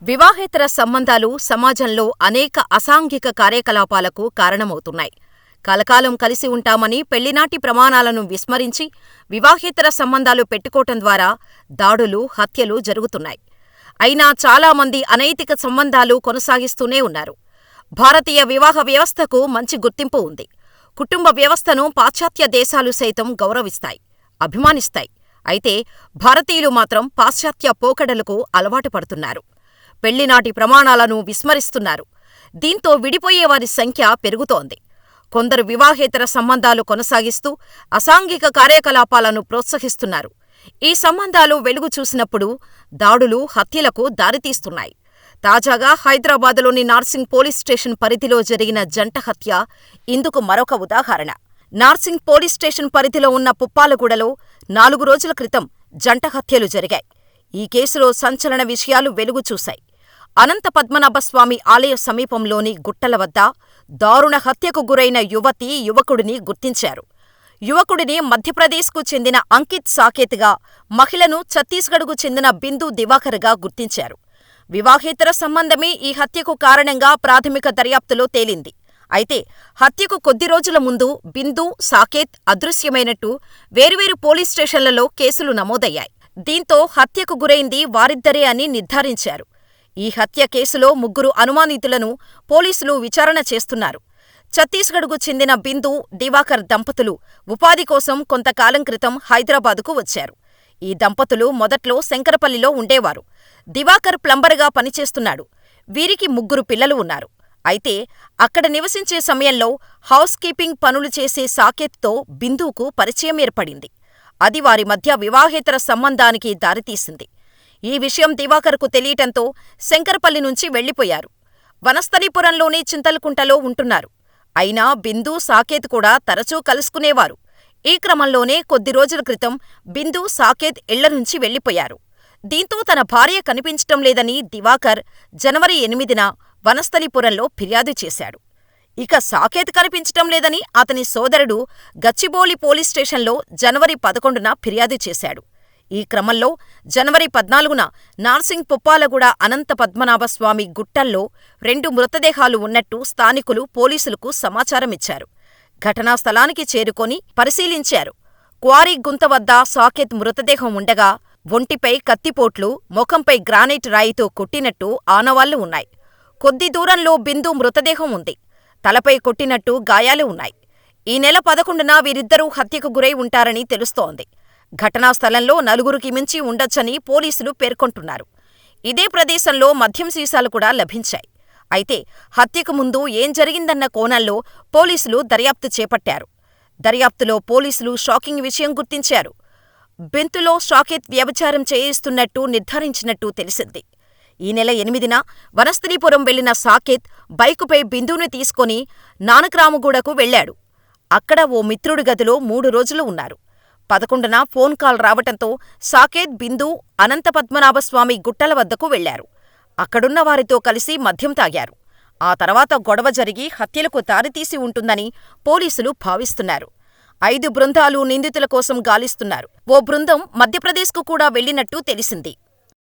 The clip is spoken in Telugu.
వివాహేతర సంబంధాలు సమాజంలో అనేక అసాంఘిక కార్యకలాపాలకు కారణమవుతున్నాయి. కలకాలం కలిసి ఉంటామని పెళ్లినాటి ప్రమాణాలను విస్మరించి వివాహేతర సంబంధాలు పెట్టుకోవటం ద్వారా దాడులు, హత్యలు జరుగుతున్నాయి. అయినా చాలామంది అనైతిక సంబంధాలు కొనసాగిస్తూనే ఉన్నారు. భారతీయ వివాహ వ్యవస్థకు మంచి గుర్తింపు ఉంది. కుటుంబ వ్యవస్థను పాశ్చాత్య దేశాలు సైతం గౌరవిస్తాయి, అభిమానిస్తాయి. అయితే భారతీయులు మాత్రం పాశ్చాత్య పోకడలకు అలవాటు పడుతున్నారు. పెళ్లినాటి ప్రమాణాలను విస్మరిస్తున్నారు. దీంతో విడిపోయేవారి సంఖ్య పెరుగుతోంది. కొందరు వివాహేతర సంబంధాలు కొనసాగిస్తూ అసాంఘిక కార్యకలాపాలను ప్రోత్సహిస్తున్నారు. ఈ సంబంధాలు వెలుగు చూసినప్పుడు దాడులు, హత్యలకు దారితీస్తున్నాయి. తాజాగా హైదరాబాదులోని నార్సింగ్ పోలీస్ స్టేషన్ పరిధిలో జరిగిన జంట హత్య ఇందుకు మరొక ఉదాహరణ. నార్సింగ్ పోలీస్ స్టేషన్ పరిధిలో ఉన్న పుప్పాలగూడలో 4 రోజుల క్రితం జంట హత్యలు జరిగాయి. ఈ కేసులో సంచలన విషయాలు వెలుగు చూశాయి. అనంత పద్మనాభస్వామి ఆలయ సమీపంలోని గుట్టల వద్ద దారుణ హత్యకు గురైన యువతీ, యువకుడిని గుర్తించారు. యువకుడిని మధ్యప్రదేశ్కు చెందిన అంకిత్ సాకేత్గా, మహిళను ఛత్తీస్గఢ్కు చెందిన బిందు దివాకర్గా గుర్తించారు. వివాహేతర సంబంధమే ఈ హత్యకు కారణంగా ప్రాథమిక దర్యాప్తులో తేలింది. అయితే హత్యకు కొద్ది రోజుల ముందు బిందు, సాకేత్ అదృశ్యమైనట్టు వేర్వేరు పోలీస్ స్టేషన్లలో కేసులు నమోదయ్యాయి. దీంతో హత్యకు గురైంది వారిద్దరే అని నిర్ధారించారు. ఈ హత్య కేసులో 3 అనుమానితులను పోలీసులు విచారణ చేస్తున్నారు. ఛత్తీస్గఢ్కు చెందిన బిందు, దివాకర్ దంపతులు ఉపాధి కోసం కొంతకాలం క్రితం హైదరాబాదుకు వచ్చారు. ఈ దంపతులు మొదట్లో శంకరపల్లిలో ఉండేవారు. దివాకర్ ప్లంబర్గా పనిచేస్తున్నాడు. వీరికి 3 పిల్లలు ఉన్నారు. అయితే అక్కడ నివసించే సమయంలో హౌస్ కీపింగ్ పనులు చేసే సాకేత్తో బిందుకు పరిచయం ఏర్పడింది. అది వారి మధ్య వివాహేతర సంబంధానికి దారితీసింది. ఈ విషయం దివాకర్కు తెలియటంతో శంకరపల్లి నుంచి వెళ్లిపోయారు. వనస్థలీపురంలోని చింతలకుంటలో ఉంటున్నారు. అయినా బిందు, సాకేత్ కూడా తరచూ కలుసుకునేవారు. ఈ క్రమంలోనే కొద్ది రోజుల క్రితం బిందు, సాకేత్ ఇళ్ల నుంచి వెళ్లిపోయారు. దీంతో తన భార్య కనిపించటం లేదని దివాకర్ జనవరి 8న వనస్థలీపురంలో ఫిర్యాదు చేశాడు. ఇక సాకేత్ కనిపించటం లేదని అతని సోదరుడు గచ్చిబౌలి పోలీస్ స్టేషన్లో జనవరి 11న ఫిర్యాదు చేశాడు. ఈ క్రమంలో జనవరి 14న నార్సింగ్ పుప్పాలగూడ అనంత పద్మనాభస్వామి గుట్టల్లో 2 మృతదేహాలు ఉన్నట్టు స్థానికులు పోలీసులకు సమాచారమిచ్చారు. ఘటనా స్థలానికి చేరుకొని పరిశీలించారు. క్వారీ గుంత వద్ద సాకేత్ మృతదేహం ఉండగా ఒంటిపై కత్తిపోట్లు, ముఖంపై గ్రానైట్ రాయితో కొట్టినట్టు ఆనవాళ్లు ఉన్నాయి. కొద్ది దూరంలో బిందు మృతదేహం ఉంది. తలపై కొట్టినట్టు గాయాలు ఉన్నాయి. ఈ నెల 11న వీరిద్దరూ హత్యకు గురై ఉంటారని తెలుస్తోంది. ఘటనా స్థలంలో 4కి మించి ఉండొచ్చని పోలీసులు పేర్కొంటున్నారు. ఇదే ప్రదేశంలో మద్యం సీసాలు కూడా లభించాయి. అయితే హత్యకు ముందు ఏం జరిగిందన్న కోణంలో పోలీసులు దర్యాప్తు చేపట్టారు. దర్యాప్తులో పోలీసులు షాకింగ్ విషయం గుర్తించారు. బెంతులో సాకేత్ వ్యభిచారం చేయిస్తున్నట్టు నిర్ధారించినట్టు తెలిసింది. ఈ నెల 8న వనస్థలీపురం వెళ్లిన సాకేత్ బైకుపై బిందును తీసుకొని నానక్రామగూడకు వెళ్లాడు. అక్కడ ఓ మిత్రుడి గదిలో 3 రోజులు ఉన్నారు. 11న ఫోన్ కాల్ రావటంతో సాకేత్, బిందు అనంత పద్మనాభస్వామి గుట్టల వద్దకు వెళ్లారు. అక్కడున్న వారితో కలిసి మద్యం తాగారు. ఆ తర్వాత గొడవ జరిగి హత్యలకు దారితీసి ఉంటుందని పోలీసులు భావిస్తున్నారు. 5 బృందాలు నిందితుల కోసం గాలిస్తున్నారు. ఓ బృందం మధ్యప్రదేశ్కు కూడా వెళ్లినట్టు తెలిసింది.